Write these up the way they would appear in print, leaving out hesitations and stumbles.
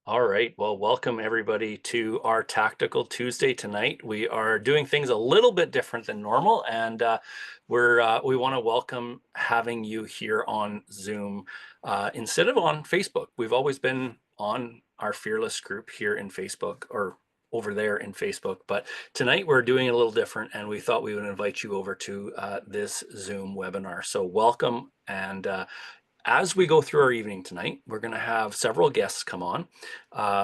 All right. Well, welcome everybody to our Tactical Tuesday tonight. We are doing things a little bit different than normal, and we want to welcome having you here on Zoom instead of on Facebook. We've always been on our Fearless group here in Facebook or over there in Facebook, but tonight we're doing it a little different, and we thought we would invite you over to this Zoom webinar. So welcome, and as we go through our evening tonight, we're going to have several guests come on,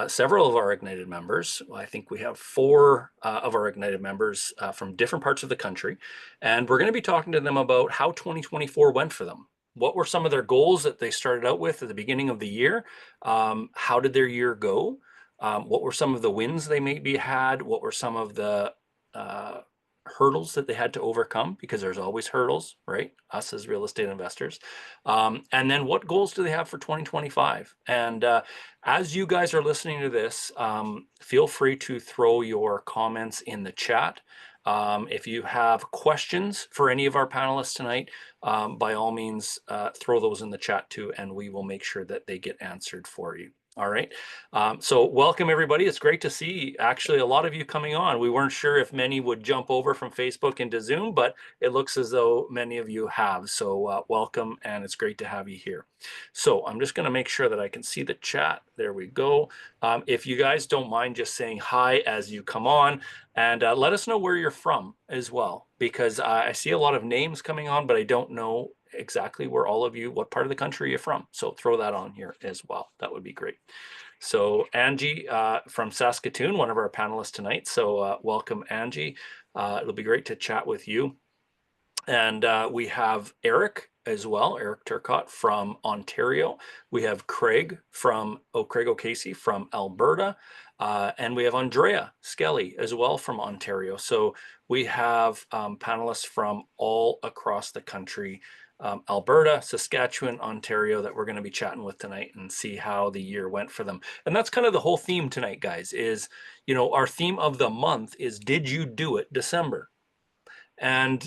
several of our Ignited members. I think we have four of our Ignited members from different parts of the country, and we're going to be talking to them about how 2024 went for them. What were some of their goals that they started out with at the beginning of the year? How did their year go? What were some of the wins they maybe had? What were some of the hurdles that they had to overcome, because there's always hurdles, right? Us as real estate investors. And then what goals do they have for 2025? And as you guys are listening to this, feel free to throw your comments in the chat. If you have questions for any of our panelists tonight, by all means, throw those in the chat too, and we will make sure that they get answered for you. All right. So welcome everybody. It's great to see actually a lot of you coming on. We weren't sure if many would jump over from Facebook into Zoom, but it looks as though many of you have. So welcome, and it's great to have you here. So I'm just going to make sure that I can see the chat. There we go. If you guys don't mind just saying hi as you come on, and let us know where you're from as well, because I see a lot of names coming on, but I don't know exactly where all of you, what part of the country you're from. So throw that on here as well. That would be great. So Angie from Saskatoon, one of our panelists tonight. So welcome, Angie. It'll be great to chat with you. And we have Eric as well, Eric Turcott from Ontario. We have Craig O'Casey from Alberta. And we have Andrea Skelly as well from Ontario. So we have panelists from all across the country, Alberta, Saskatchewan, Ontario, that we're going to be chatting with tonight and see how the year went for them. And that's kind of the whole theme tonight, guys, is, our theme of the month is Did You Do It December? And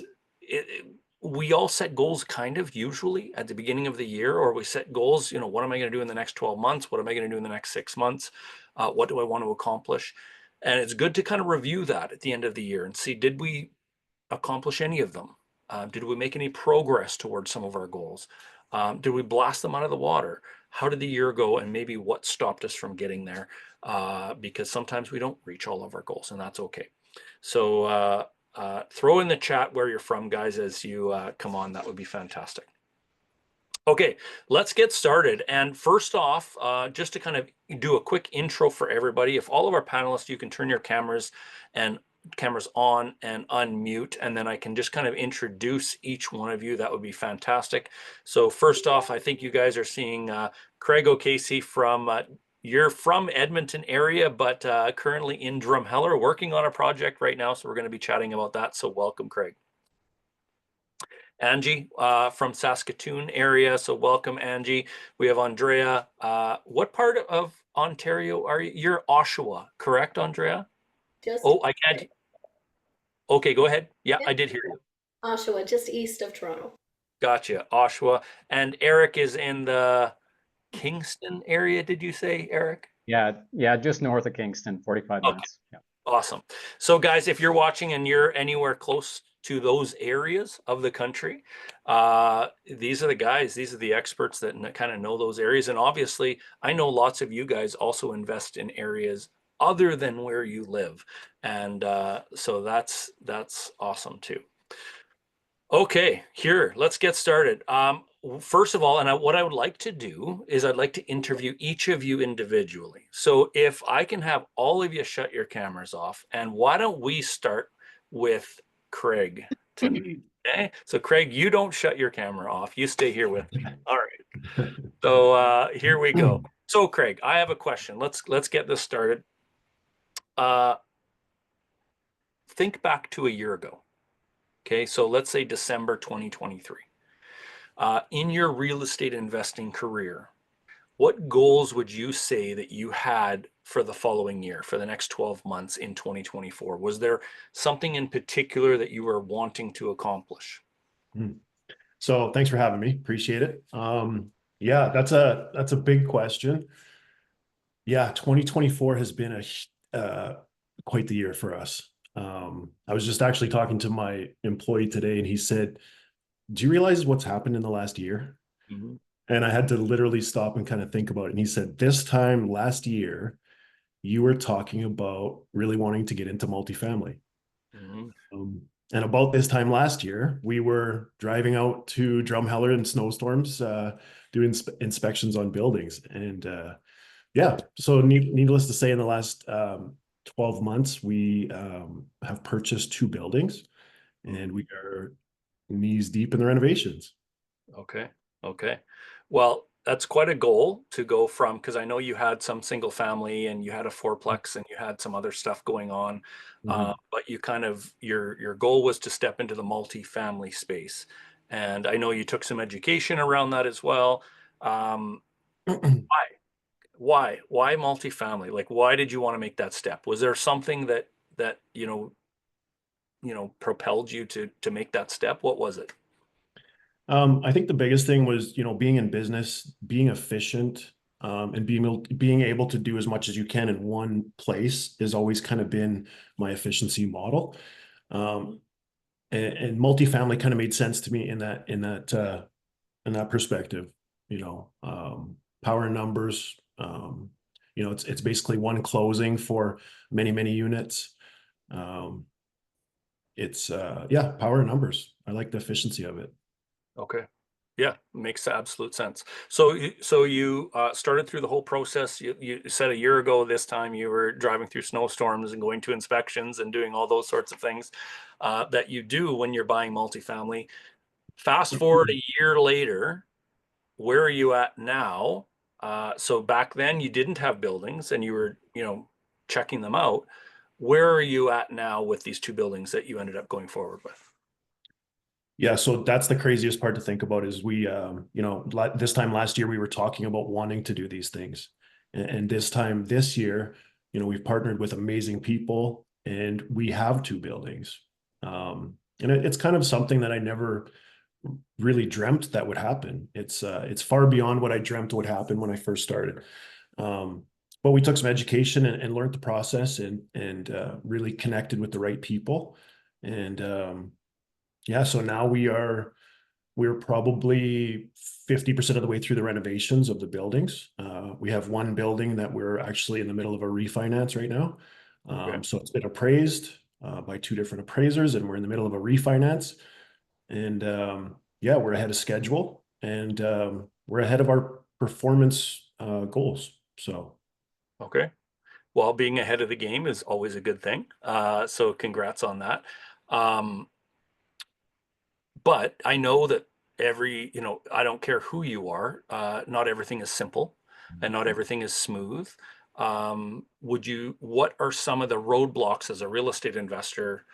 we all set goals kind of usually at the beginning of the year, or we set goals, what am I going to do in the next 12 months? What am I going to do in the next 6 months? What do I want to accomplish? And it's good to kind of review that at the end of the year and see, did we accomplish any of them? Did we make any progress towards some of our goals? Did we blast them out of the water? How did the year go? And maybe what stopped us from getting there? Because sometimes we don't reach all of our goals, and that's okay. So throw in the chat where you're from, guys, as you come on. That would be fantastic. Okay, let's get started. And first off, just to kind of do a quick intro for everybody, if all of our panelists, you can turn your cameras on and unmute, and then I can just kind of introduce each one of you. That would be fantastic. So first off, I think you guys are seeing Craig O'Casey from you're from Edmonton area, but currently in Drumheller, working on a project right now. So we're going to be chatting about that. So welcome, Craig. Angie from Saskatoon area. So welcome, Angie. We have Andrea. What part of Ontario are you? You're Oshawa, correct, Andrea? Oh, I can't. Okay, go ahead. Yeah, I did hear you. Oshawa, just east of Toronto. Gotcha, Oshawa. And Eric is in the Kingston area, did you say, Eric? Yeah, just north of Kingston, 45 minutes. Yeah. Awesome. So guys, if you're watching and you're anywhere close to those areas of the country, these are the guys, these are the experts that kind of know those areas. And obviously, I know lots of you guys also invest in areas other than where you live. And so that's awesome too. Okay, here, let's get started. First of all, and what I would like to do is I'd like to interview each of you individually. So if I can have all of you shut your cameras off, and why don't we start with Craig tonight? Okay, so Craig, you don't shut your camera off. You stay here with me. All right. So here we go. So Craig, I have a question. Let's get this started. Think back to a year ago. Okay, so let's say December 2023. In your real estate investing career, what goals would you say that you had for the following year, for the next 12 months in 2024? Was there something in particular that you were wanting to accomplish? So thanks for having me. Appreciate it. Yeah, that's a big question. Yeah, 2024 has been quite the year for us. I was just actually talking to my employee today, and he said, "Do you realize what's happened in the last year?" Mhm. And I had to literally stop and kind of think about it. And he said, "This time last year, you were talking about really wanting to get into multifamily." Mhm. And about this time last year, we were driving out to Drumheller in snowstorms, doing inspections on buildings. And yeah, so needless to say, in the last 12 months, we have purchased 2 buildings, and we are knees deep in the renovations. Okay. Okay. Well, that's quite a goal to go from, because I know you had some single family and you had a fourplex and you had some other stuff going on. Mhm. But you kind of your goal was to step into the multi-family space. And I know you took some education around that as well. Um, why? Why multifamily? Like, why did you want to make that step? Was there something that propelled you to make that step? What was it? I think the biggest thing was, being in business, being efficient, and being able to do as much as you can in one place has always kind of been my efficiency model. Um, and multifamily kind of made sense to me in that perspective. Power in numbers. It's basically one closing for many units. Um, it's yeah, power in numbers. I like the efficiency of it. Okay. Yeah, makes absolute sense. So you started through the whole process. You said a year ago this time you were driving through snowstorms and going to inspections and doing all those sorts of things that you do when you're buying multifamily. Fast forward a year later, where are you at now? So back then you didn't have buildings and you were, checking them out. Where are you at now with these 2 buildings that you ended up going forward with? Yeah, so that's the craziest part to think about is this time last year we were talking about wanting to do these things. And this time this year, we've partnered with amazing people and we have 2 buildings. And it's kind of something that I never really dreamt that would happen. It's far beyond what I dreamt would happen when I first started. Um, but we took some education and learned the process and really connected with the right people. And yeah, so now we're probably 50% of the way through the renovations of the buildings. We have one building that we're actually in the middle of a refinance right now. Okay. So it's been appraised by 2 different appraisers, and we're in the middle of a refinance. And yeah, we're ahead of schedule, and we're ahead of our performance goals. So Okay. Well, being ahead of the game is always a good thing. So congrats on that. Um, but I know that I don't care who you are, not everything is simple and not everything is smooth. What are some of the roadblocks as a real estate investor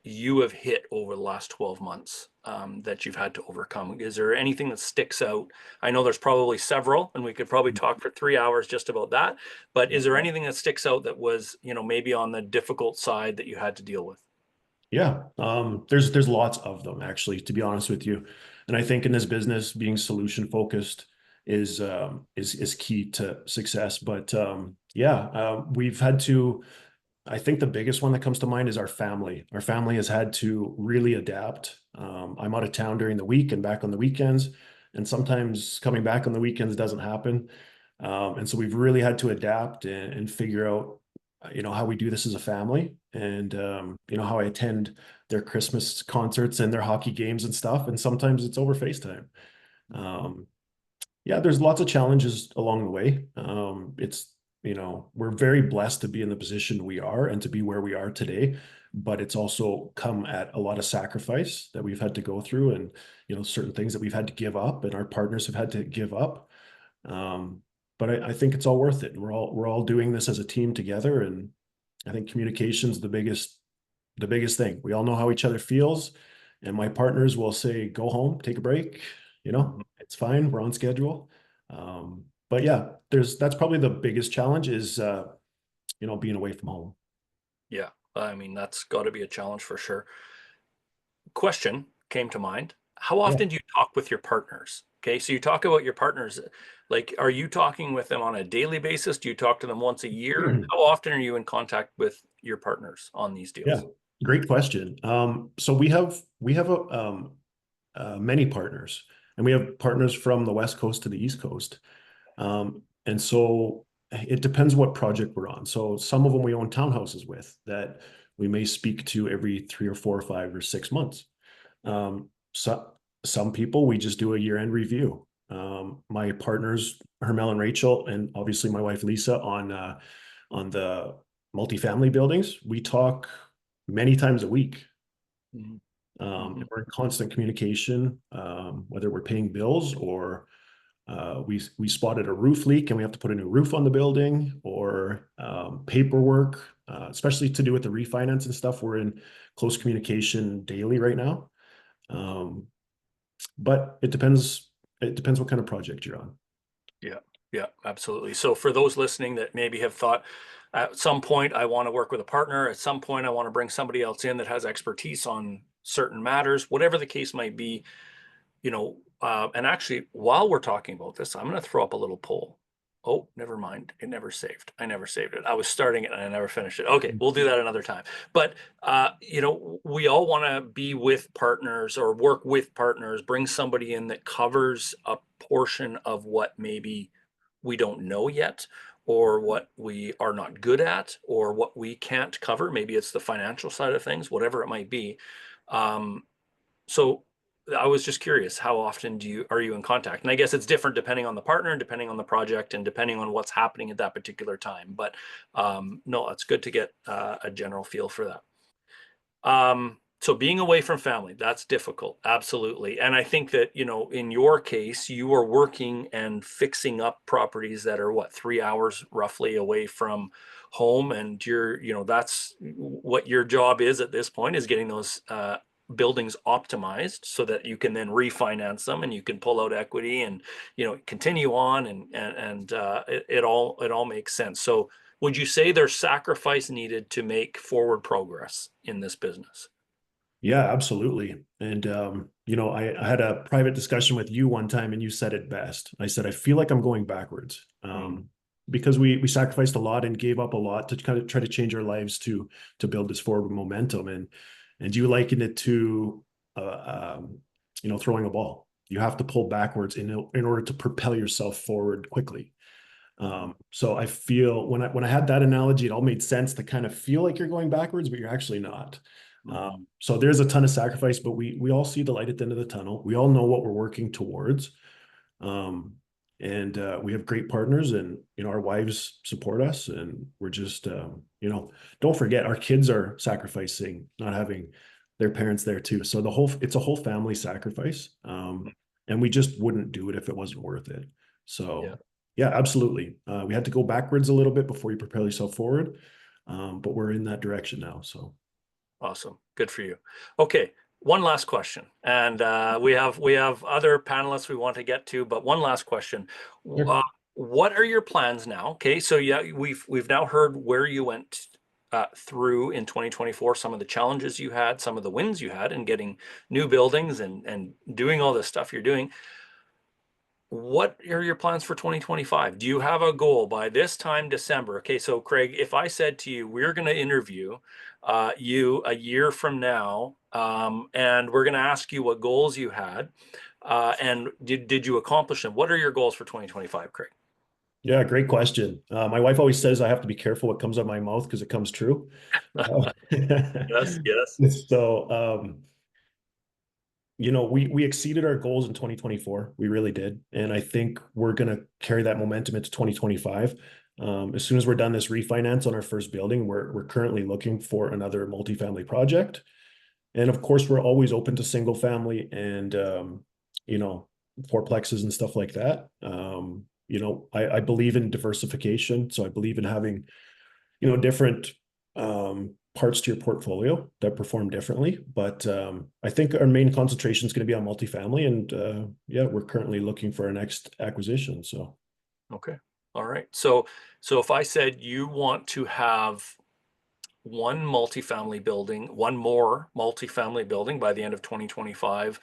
you have hit over the last 12 months that you've had to overcome? Is there anything that sticks out? I know there's probably several, and we could probably talk for 3 hours just about that. But is there anything that sticks out that was, maybe on the difficult side that you had to deal with? yeah, there's lots of them actually, to be honest with you. And I think in this business, being solution focused is key to success. But yeah, we've had to. I think the biggest one that comes to mind is our family. Our family has had to really adapt. I'm out of town during the week and back on the weekends, and sometimes coming back on the weekends doesn't happen. And so we've really had to adapt and figure out, how we do this as a family, and how I attend their Christmas concerts and their hockey games and stuff. And sometimes it's over FaceTime. Um, yeah, there's lots of challenges along the way. We're very blessed to be in the position we are and to be where we are today, but it's also come at a lot of sacrifice that we've had to go through, and certain things that we've had to give up and our partners have had to give up. Um, but I think it's all worth it. We're all doing this as a team together, and I think communication's the biggest thing. We all know how each other feels, and my partners will say, "Go home, take a break. Mhm. It's fine. We're on schedule." But yeah, that's probably the biggest challenge is being away from home. Yeah, I mean, that's got to be a challenge for sure. Question came to mind. How Yeah. often do you talk with your partners? Okay, so you talk about your partners. Like, are you talking with them on a daily basis? Do you talk to them once a year? How often are you in contact with your partners on these Yeah, deals? great question. So we have many partners, and we have partners from the West Coast to the East Coast. And so it depends what project we're on. So some of them we own townhouses with that we may speak to every 3 or 4 or 5 or 6 months. So some people we just do a year-end review. My partners, Hermel and Rachel, and obviously my wife Lisa on the multifamily buildings, we talk many times a week. Mhm. And we're in constant communication, whether we're paying bills or we spotted a roof leak and we have to put a new roof on the building, or paperwork, especially to do with the refinance and stuff. We're in close communication daily right now. But it depends. It depends what kind of project you're on. Yeah, yeah, absolutely. So for those listening that maybe have thought at some point I want to work with a partner, at some point I want to bring somebody else in that has expertise on certain matters, whatever the case might be, and actually while we're talking about this, I'm going to throw up a little poll. Oh, never mind. It never saved. I never saved it. I was starting it and I never finished it. Okay, we'll do that another time. But we all want to be with partners or work with partners, bring somebody in that covers a portion of what maybe we don't know yet, or what we are not good at, or what we can't cover. Maybe it's the financial side of things, whatever it might be. So I was just curious, how often are you in contact? And I guess it's different depending on the partner, and depending on the project, and depending on what's happening at that particular time. But no, it's good to get a general feel for that. So being away from family, that's difficult, absolutely. And I think that, in your case, you are working and fixing up properties that are 3 hours roughly away from home, and that's what your job is at this point, is getting those buildings optimized so that you can then refinance them and you can pull out equity and continue on, and it all makes sense. So would you say there's sacrifice needed to make forward progress in this business? Yeah, absolutely. And I had a private discussion with you one time, and you said it best. I said I feel like I'm going backwards, because we sacrificed a lot and gave up a lot to kind of try to change our lives to build this forward momentum. And you likened it to throwing a ball. You have to pull backwards in order to propel yourself forward quickly. So I feel when I had that analogy, it all made sense to kind of feel like you're going backwards, but you're actually not. So there's a ton of sacrifice, but we all see the light at the end of the tunnel. We all know what we're working towards. And we have great partners, and our wives support us, and we're just don't forget our kids are sacrificing not having their parents there too. So it's a whole family sacrifice. And we just wouldn't do it if it wasn't worth it. So yeah, absolutely. We had to go backwards a little bit before you propel yourself forward. But we're in that direction now. So Awesome. Good for you. Okay. One last question. And we have other panelists we want to get to, but one last question. Sure. What are your plans now? Okay. So yeah, we've now heard where you went through in 2024, some of the challenges you had, some of the wins you had in getting new buildings and doing all this stuff you're doing. What are your plans for 2025? Do you have a goal by this time, December? Okay, so Craig, if I said to you, we're going to interview you a year from now, and we're going to ask you what goals you had, and did you accomplish them? What are your goals for 2025, Craig? Yeah, great question. My wife always says I have to be careful what comes out of my mouth because it comes true. Yes, yes. So, we exceeded our goals in 2024. We really did. And I think we're going to carry that momentum into 2025. As soon as we're done this refinance on our first building, we're currently looking for another multifamily project. And of course, we're always open to single family and, fourplexes and stuff like that. I believe in diversification. So I believe in having, different parts to your portfolio that perform differently. But I think our main concentration is going to be on multifamily. And we're currently looking for our next acquisition. So. Okay. All right. So if I said you want to have one more multifamily building by the end of 2025,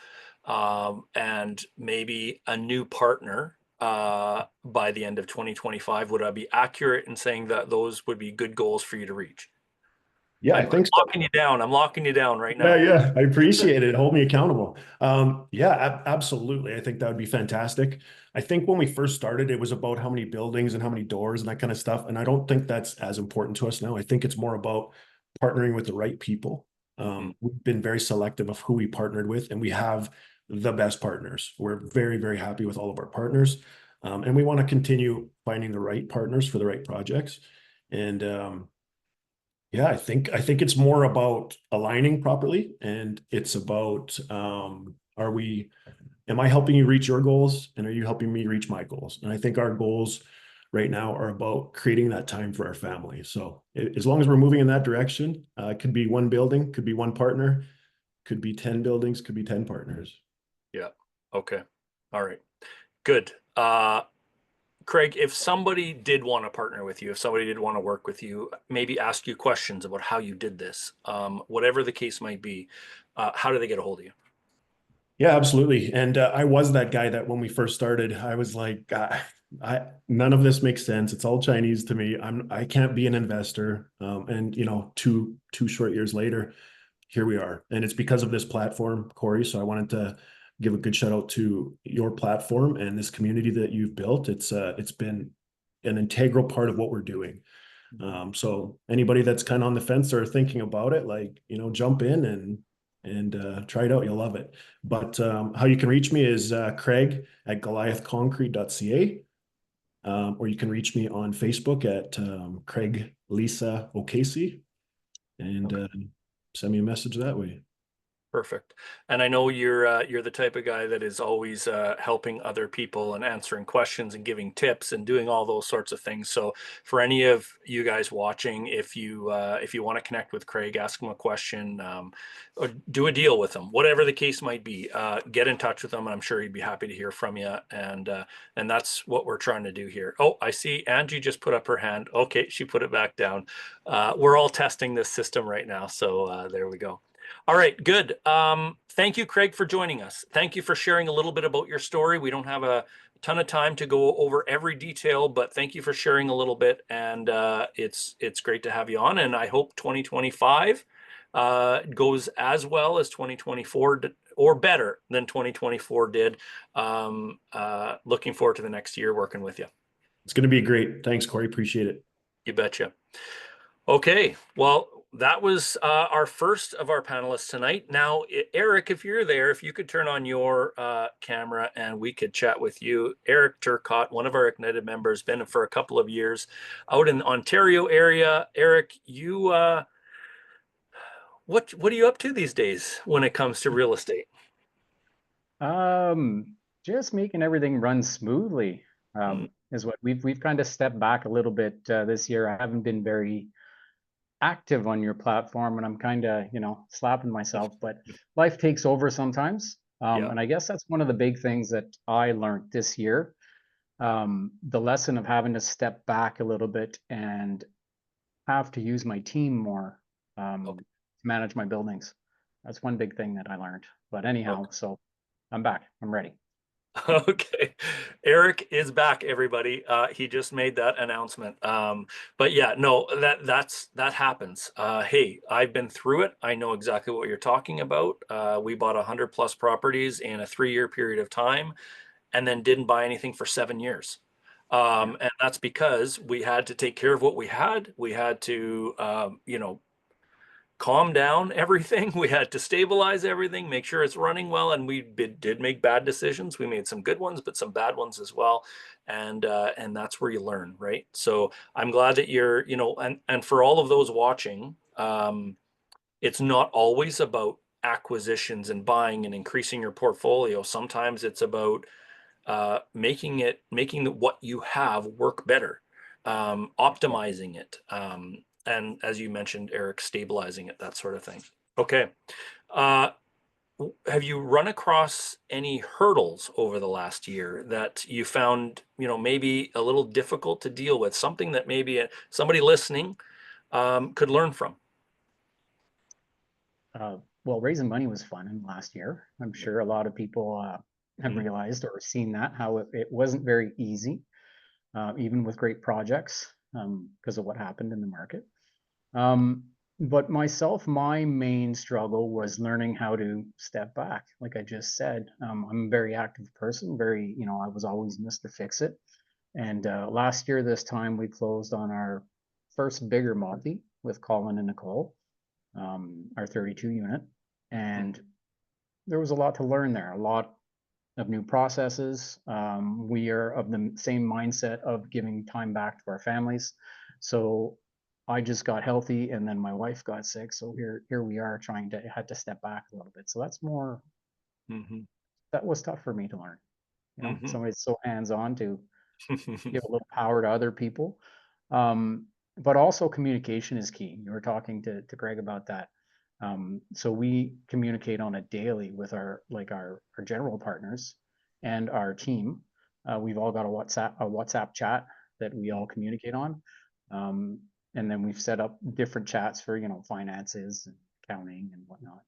and maybe a new partner by the end of 2025. Would I be accurate in saying that those would be good goals for you to reach? Yeah, I I'm think so. locking you down. I'm locking you down right now. Yeah, I appreciate it. Hold me accountable. Yeah, absolutely. I think that would be fantastic. I think when we first started, it was about how many buildings and how many doors and that kind of stuff. And I don't think that's as important to us now. I think it's more about partnering with the right people. We've been very selective of who we partnered with, and we have the best partners. We're very, very happy with all of our partners. And we want to continue finding the right partners for the right projects. And yeah, I think it's more about aligning properly, and it's about am I helping you reach your goals, and are you helping me reach my goals? And I think our goals right now are about creating that time for our family. So as long as we're moving in that direction, it could be one building, could be one partner, could be 10 buildings, could be 10 partners. Yeah. Okay. All right. Good. Craig, if somebody did want to partner with you, if somebody did want to work with you, maybe ask you questions about how you did this, whatever the case might be, how do they get a hold of you? Yeah, absolutely. And I was that guy that when we first started, I was like, none of this makes sense. It's all Chinese to me. I can't be an investor. And you know, two short years later, here we are. And it's because of this platform, Corey. So I wanted to give a good shout out to your platform and this community that you've built. It's been an integral part of what we're doing. So anybody that's kind of on the fence or thinking about it, like, you know, jump in and try it out. You'll love it. But how you can reach me is Craig at goliathconcrete.ca. Or you can reach me on Facebook at Craig Lisa O'Casey, and send me a message that way. Perfect. And I know you're the type of guy that is always helping other people and answering questions and giving tips and doing all those sorts of things. So for any of you guys watching, if you want to connect with Craig, ask him a question, or do a deal with him, whatever the case might be, get in touch with him, and I'm sure he'd be happy to hear from you. And that's what we're trying to do here. Oh, I see Angie just put up her hand. Okay, she put it back down. We're all testing this system right now, so there we go. All right, good. Thank you, Craig, for joining us. Thank you for sharing a little bit about your story. We don't have a ton of time to go over every detail, but thank you for sharing a little bit. And it's great to have you on. And I hope 2025 goes as well as 2024 or better than 2024 did. Looking forward to the next year working with you. It's going to be great. Thanks, Corey. Appreciate it. You betcha. Okay, well, that was our first of our panelists tonight. Now, Eric, if you're there, if you could turn on your camera and we could chat with you. Eric Turcotte, one of our Ignited members, been for a couple of years out in the Ontario area. Eric, you, what are you up to these days when it comes to real estate? Just making everything run smoothly is what we've kind of stepped back a little bit this year. I haven't been very active on your platform, and I'm kind of, you know, slapping myself, but life takes over sometimes. And I guess that's one of the big things that I learned this year. The lesson of having to step back a little bit and have to use my team more to manage my buildings. That's one big thing that I learned. But anyhow, so I'm back. I'm ready. Okay, Eric is back, everybody. He just made that announcement. But yeah, no, that happens. Hey, I've been through it. I know exactly what you're talking about. We bought 100+ properties in a 3-year period of time, and then didn't buy anything for 7 years. And that's because we had to take care of what we had. We had to, you know, calm down everything. We had to stabilize everything, make sure it's running well. And we did make bad decisions. We made some good ones, but some bad ones as well. And that's where you learn, right? So I'm glad that you're, you know, and for all of those watching, it's not always about acquisitions and buying and increasing your portfolio. Sometimes it's about making what you have work better, optimizing it. And as you mentioned, Eric, stabilizing it, that sort of thing. Okay. Have you run across any hurdles over the last year that you found, you know, maybe a little difficult to deal with, something that maybe somebody listening could learn from? well, raising money was fun in last year. I'm sure a lot of people have Mhm. realized or seen that, how it wasn't very easy, even with great projects, because of what happened in the market. Um, but myself, my main struggle was learning how to step back. Like I just said, I'm a very active person, very, I was always Mr. Fix It. And last year, this time, we closed on our first bigger multi with Colin and Nicole, our 32 unit. And there was a lot to learn there, a lot of new processes. We are of the same mindset of giving time back to our families. So I just got healthy, and then my wife got sick. So here we are had to step back a little bit. So Mhm. that was tough for me to learn. Mhm. Somebody's so hands-on to give a little power to other people. Um, but also communication is key. You were talking to Greg about that. So we communicate on a daily with our general partners and our team. We've all got a WhatsApp chat that we all communicate on. Um, and then we've set up different chats for, finances and accounting and whatnot.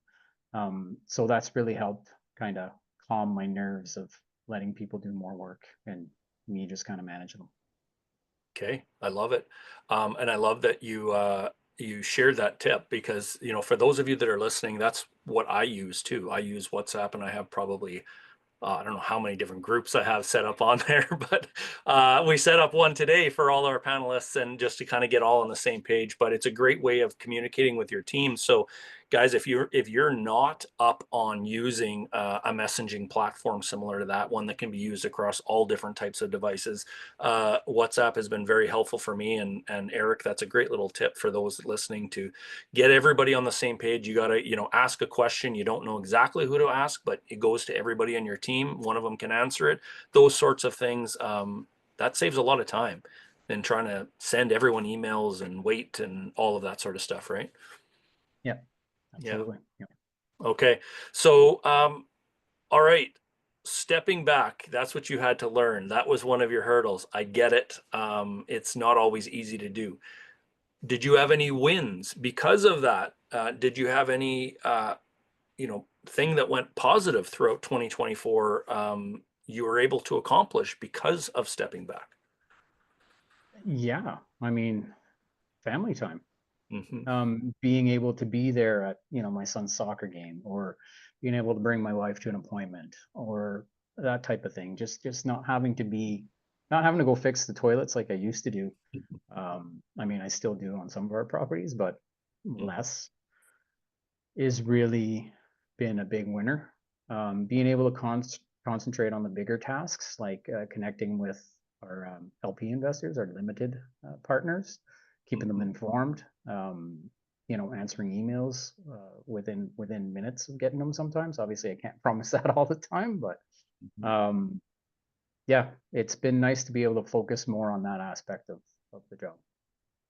So that's really helped kind of calm my nerves of letting people do more work and me just kind of manage them. Okay, I love it. And I love that you shared that tip because, for those of you that are listening, that's what I use too. I use WhatsApp and I have probably I don't know how many different groups I have set up on there, but we set up one today for all our panelists and just to kind of get all on the same page. But it's a great way of communicating with your team. So, guys, if you're not up on using a messaging platform similar to that one that can be used across all different types of devices, WhatsApp has been very helpful for me. And Eric, that's a great little tip for those listening to get everybody on the same page. You got to, ask a question. You don't know exactly who to ask, but it goes to everybody on your team. One of them can answer it. Those sorts of things. That saves a lot of time than trying to send everyone emails and wait and all of that sort of stuff, right? Yeah, Yeah. absolutely. Yeah. Okay. So, all right. Stepping back, that's what you had to learn. That was one of your hurdles. I get it. It's not always easy to do. Did you have any wins because of that? Did you have any thing that went positive throughout 2024 you were able to accomplish because of stepping back? Yeah, I mean, family time. Hmm. Being able to be there at, my son's soccer game, or being able to bring my wife to an appointment, or that type of thing. Just not having to go fix the toilets like I used to do. I mean, I still do on some of our properties, but less is really been a big winner. Being able to concentrate on the bigger tasks, like connecting with our LP investors, our limited partners, keeping them Hmm. informed, answering emails within minutes of getting them sometimes. Obviously, I can't promise that all the time, but um, yeah, it's been nice to be able to focus more on that aspect of the job.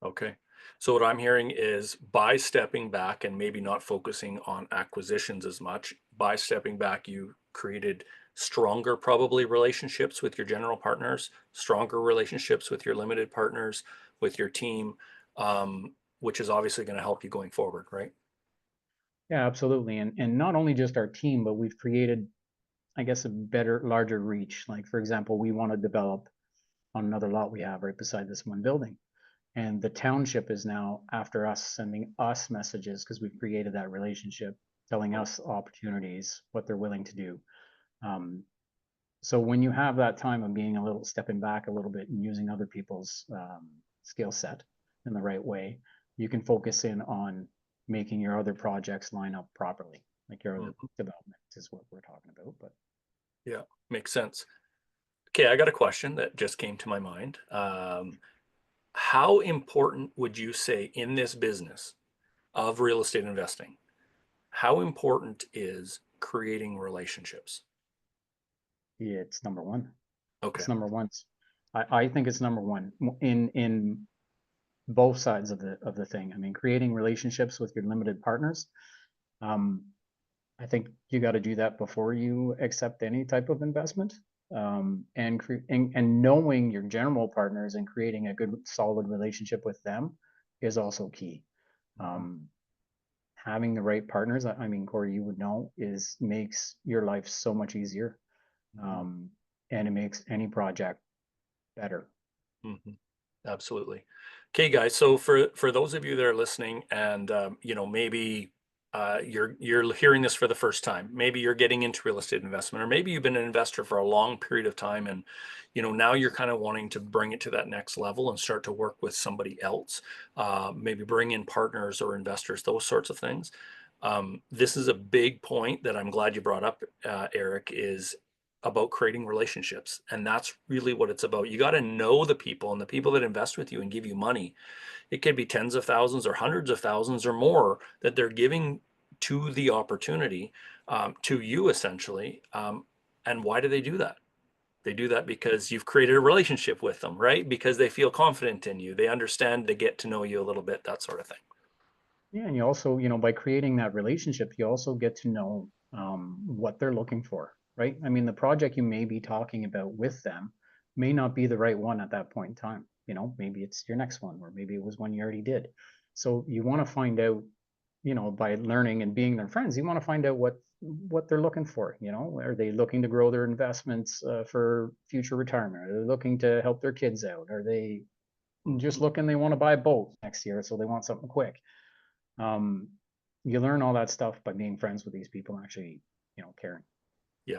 Okay. So what I'm hearing is by stepping back and maybe not focusing on acquisitions as much, by stepping back, you created stronger probably relationships with your general partners, stronger relationships with your limited partners, with your team, which is obviously going to help you going forward, right? Yeah, absolutely. And not only just our team, but we've created, I guess, a better, larger reach. Like, for example, we want to develop on another lot we have right beside this one building. And the township is now after us, sending us messages because we've created that relationship, telling us opportunities, what they're willing to do. Um, so when you have that time of being a little stepping back a little bit and using other people's skill set in the right way, you can focus in on making your other projects line up properly, like your other Mhm. development is what we're talking about. But Yeah, makes sense. Okay, I got a question that just came to my mind. How important would you say in this business of real estate investing, how important is creating relationships? it's number one. Okay. It's number one. I think it's number one in both sides of the thing. I mean, creating relationships with your limited partners. Um, I think you got to do that before you accept any type of investment. And knowing your general partners and creating a good solid relationship with them is also key. Mhm. Um, having the right partners, I mean, Corey, you would know, makes your life so much easier. And it makes any project better. Mhm. Absolutely. Okay, guys. So for those of you that are listening, and maybe you're hearing this for the first time. Maybe you're getting into real estate investment, or maybe you've been an investor for a long period of time, and now you're kind of wanting to bring it to that next level and start to work with somebody else. Maybe bring in partners or investors, those sorts of things. This is a big point that I'm glad you brought up, Eric, is about creating relationships. And that's really what it's about. You got to know the people, and the people that invest with you and give you money. It could be tens of thousands or hundreds of thousands or more that they're giving to the opportunity, to you essentially. And why do they do that? They do that because you've created a relationship with them, right? Because they feel confident in you. They understand, they get to know you a little bit, that sort of thing. Yeah, and you also, by creating that relationship, you also get to know what they're looking for, right? I mean, the project you may be talking about with them may not be the right one at that point in time. Maybe it's your next one, or maybe it was one you already did. So you want to find out, by learning and being their friends, you want to find out what they're looking for. Are they looking to grow their investments for future retirement? Are they looking to help their kids out? Are they just looking, they want to buy a boat next year, so they want something quick? um, you learn all that stuff by being friends with these people and actually, caring. Yeah.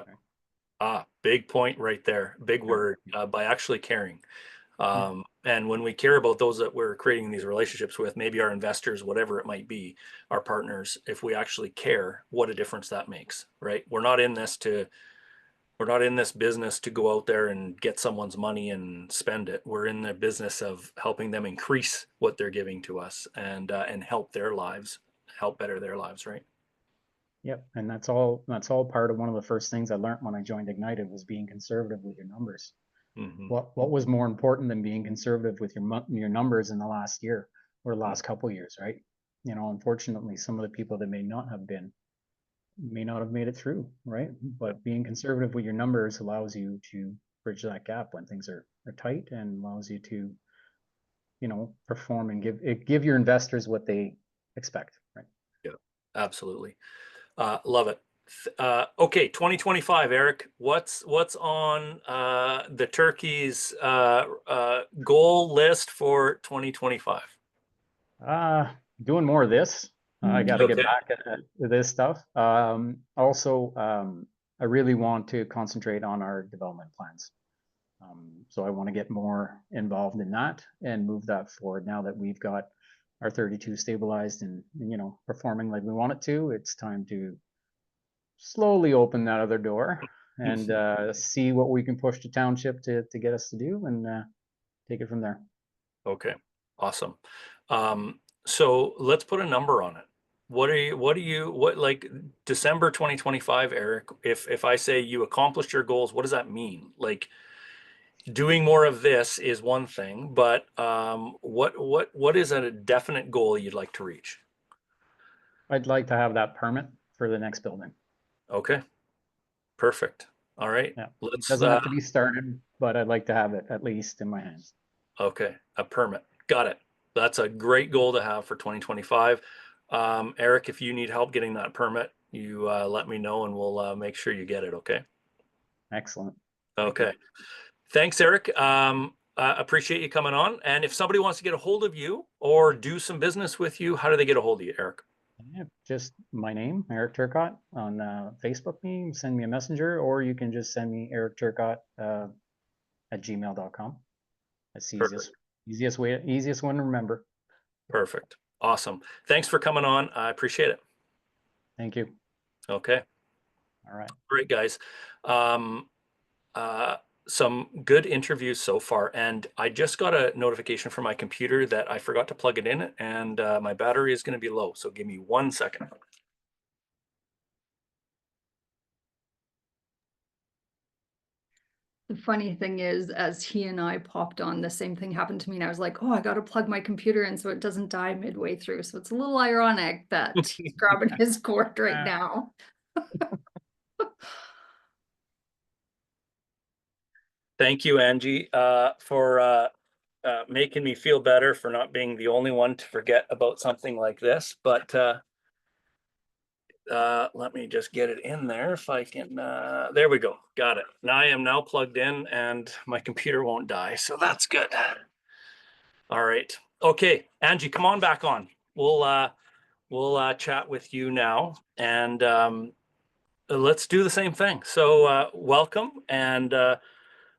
Right? Big point right there. Big word, by actually caring. And when we care about those that we're creating these relationships with, maybe our investors, whatever it might be, our partners, if we actually care, what a difference that makes, right? We're not in this business to go out there and get someone's money and spend it. We're in the business of helping them increase what they're giving to us, and help their lives, help better their lives, right? Yep. And that's all part of one of the first things I learned when I joined Ignited was being conservative with your numbers. Mm-hmm. What was more important than being conservative with your numbers in the last year or the last couple of years, right? Unfortunately, some of the people that may not have made it through, right? But being conservative with your numbers allows you to bridge that gap when things are tight, and allows you to, perform and give your investors what they expect, right? Yeah, absolutely. Love it. Okay, 2025, Eric. What's on the Turkey's goal list for 2025? Doing more of this. I got to Okay. get back at this stuff. Also, I really want to concentrate on our development plans. So I want to get more involved in that and move that forward. Now that we've got our 32 stabilized and performing like we want it to, it's time to slowly open that other door and see what we can push the township to get us to do, and take it from there. Okay, awesome. So let's put a number on it. What like December 2025, Eric, if I say you accomplished your goals, what does that mean? Like, doing more of this is one thing, but what is a definite goal you'd like to reach? I'd like to have that permit for the next building. Okay, perfect. All right, Yeah, it let's doesn't have to be started, but I'd like to have it at least in my hands. okay, a permit. Got it. That's a great goal to have for 2025. Eric, if you need help getting that permit, you let me know, and we'll make sure you get it. Okay. Excellent. Thank Okay. you. Thanks, Eric. Appreciate you coming on. And if somebody wants to get a hold of you or do some business with you, how do they get a hold of you, Eric? Yeah, just my name, Eric Turcott, on Facebook. Send me a messenger, or you can just send me Eric Turcott at gmail.com. That's the Perfect. easiest one to remember. Perfect. Awesome. Thanks for coming on. I appreciate it. Thank you. Okay. All right. Great, guys. Um, some good interviews so far, and I just got a notification from my computer that I forgot to plug it in, and my battery is going to be low. So give me 1 second. The funny thing is, as he and I popped on, the same thing happened to me, and I was like, oh, I got to plug my computer in so it doesn't die midway through. So it's a little ironic that he's grabbing his cord right now. Thank you, Angie, for making me feel better for not being the only one to forget about something like this. But Let me just get it in there if I can. There we go. Got it. Now I am now plugged in and my computer won't die. So that's good. All right. Okay. Angie, come on back on. We'll chat with you now, and let's do the same thing. So welcome, and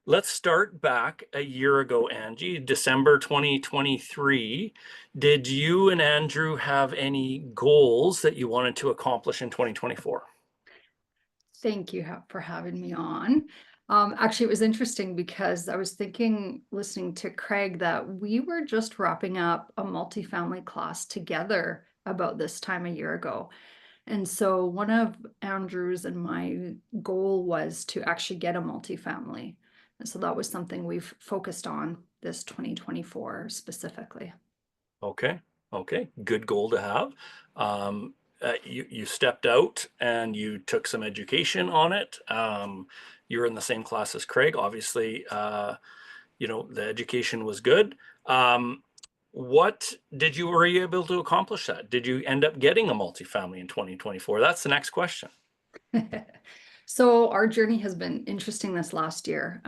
let's start back a year ago, Angie, December 2023. Did you and Andrew have any goals that you wanted to accomplish in 2024? Thank you for having me on. Actually, it was interesting because I was thinking, listening to Craig, that we were just wrapping up a multifamily class together about this time a year ago. And so one of Andrew's and my goal was to actually get a multifamily. And so that was something we've focused on this 2024 specifically. Okay. Okay. Good goal to have. You stepped out and you took some education on it. You're in the same class as Craig. Obviously, the education was good. What were you able to accomplish that? Did you end up getting a multifamily in 2024? That's the next question. So our journey has been interesting this last year.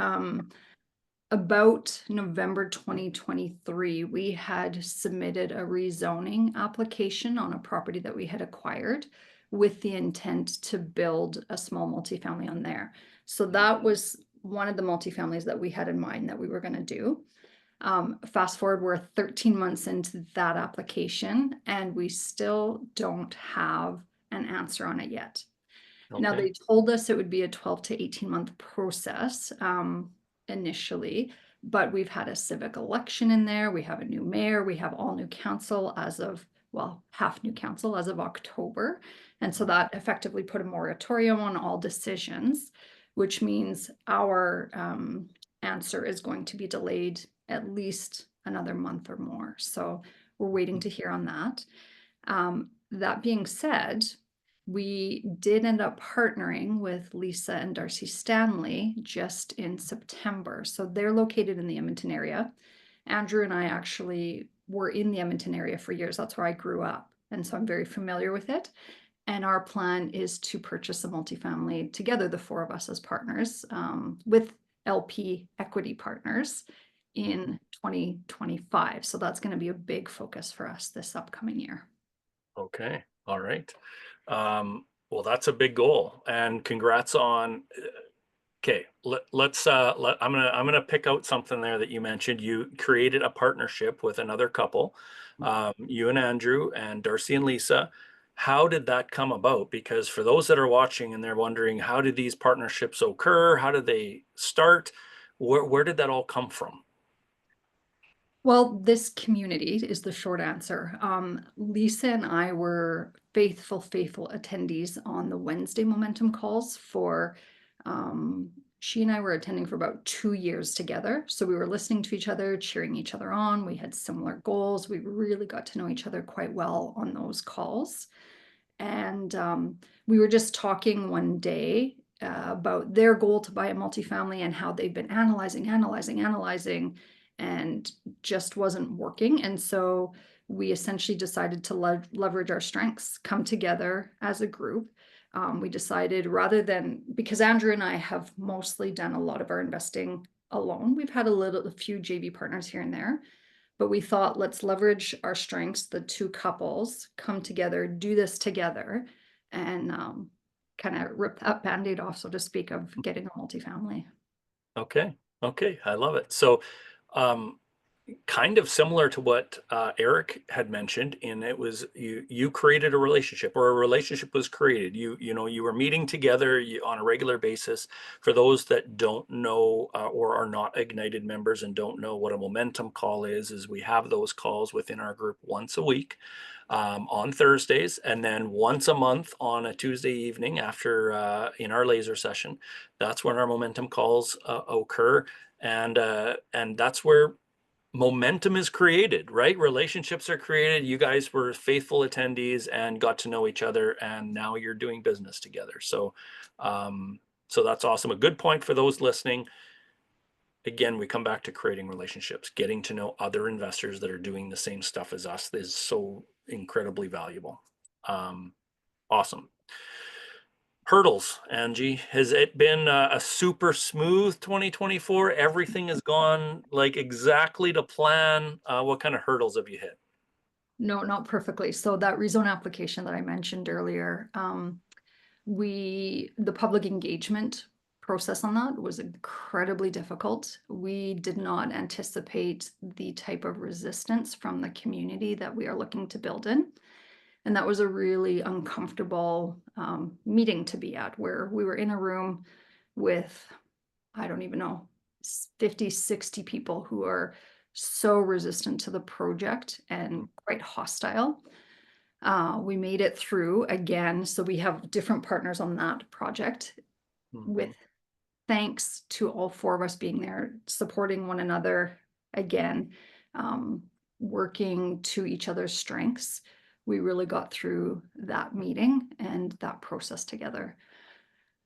About November 2023, we had submitted a rezoning application on a property that we had acquired with the intent to build a small multifamily on there. So that was one of the multifamilies that we had in mind that we were going to do. Fast forward, we're 13 months into that application and we still don't have an answer on it yet. Now, Okay. they told us it would be a 12 to 18 month process initially, but we've had a civic election in there. We have a new mayor. We have all new council as of, half new council as of October. And so that effectively put a moratorium on all decisions, which means our answer is going to be delayed at least another month or more. So we're waiting to hear on that. That being said, we did end up partnering with Lisa and Darcy Stanley just in September. So they're located in the Edmonton area. Andrew and I actually were in the Edmonton area for years. That's where I grew up. And so I'm very familiar with it. And our plan is to purchase a multifamily together, the four of us as partners, with LP equity partners in 2025. So that's going to be a big focus for us this upcoming year. Okay. All right. Well, that's a big goal, and congrats on. Okay, I'm gonna pick out something there that you mentioned. You created a partnership with another couple, you and Andrew and Darcy and Lisa. How did that come about? Because for those that are watching and they're wondering, how did these partnerships occur? How did they start? Where did that all come from? Well, this community is the short answer. Lisa and I were faithful attendees on the Wednesday Momentum calls for, she and I were attending for about 2 years together. So we were listening to each other, cheering each other on. We had similar goals. We really got to know each other quite well on those calls. And we were just talking one day about their goal to buy a multifamily and how they've been analyzing, and just wasn't working. And so we essentially decided to leverage our strengths, come together as a group. We decided, rather than, because Andrew and I have mostly done a lot of our investing alone, we've had a few JV partners here and there, but we thought, let's leverage our strengths, the two couples come together, do this together, and kind of rip that Band-Aid off, so to speak, of getting a multifamily. Okay. Okay. I love it. So, kind of similar to what Eric had mentioned, in it was you created a relationship, or a relationship was created. You were meeting together on a regular basis. For those that don't know or are not Ignited members and don't know what a momentum call is we have those calls within our group once a week on Thursdays, and then once a month on a Tuesday evening after in our laser session. That's when our momentum calls occur, and that's where momentum is created, right? Relationships are created. You guys were faithful attendees and got to know each other, and now you're doing business together. So that's awesome. A good point for those listening. Again, we come back to creating relationships. Getting to know other investors that are doing the same stuff as us is so incredibly valuable. Awesome. Hurdles, Angie. Has it been a super smooth 2024? Everything has gone like exactly to plan. What kind of hurdles have you hit? No, not perfectly. So that rezone application that I mentioned earlier, the public engagement process on that was incredibly difficult. We did not anticipate the type of resistance from the community that we are looking to build in. And that was a really uncomfortable meeting to be at, where we were in a room with, I don't even know, 50, 60 people who are so resistant to the project and quite hostile. We made it through again. So we have different partners on that project, with thanks to all four of us being there, supporting one another again, working to each other's strengths. We really got through that meeting and that process together.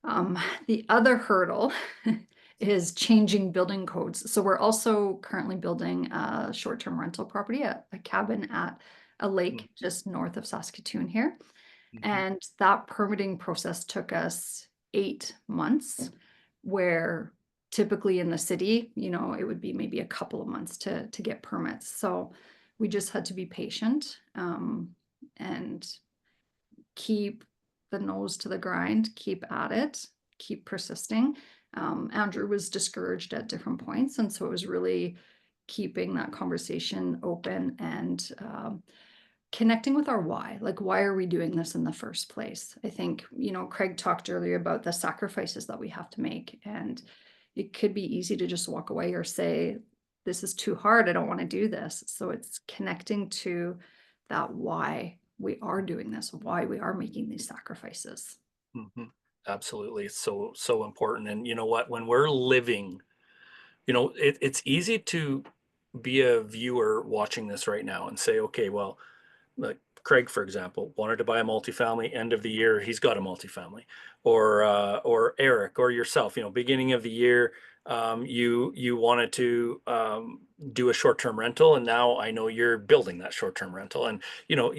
The other hurdle is changing building codes. So we're also currently building a short-term rental property, a cabin at a lake just north of Saskatoon here. And that permitting process took us 8 months, where typically in the city, you know, it would be maybe a couple of months to get permits. So we just had to be patient, and keep the nose to the grind, keep at it, keep persisting. Andrew was discouraged at different points, and so it was really keeping that conversation open and connecting with our why. Like, why are we doing this in the first place? I think, you know, Craig talked earlier about the sacrifices that we have to make, and it could be easy to just walk away or say, this is too hard, I don't want to do this. So it's connecting to that why we are doing this, why we are making these sacrifices. Absolutely. It's so important. And you know what, when we're living, you know, it's easy to be a viewer watching this right now and say, okay, well, like Craig, for example, wanted to buy a multifamily. End of the year, he's got a multifamily. Or Eric, or yourself. You know, beginning of the year, you wanted to do a short-term rental, and now I know you're building that short-term rental. And you know,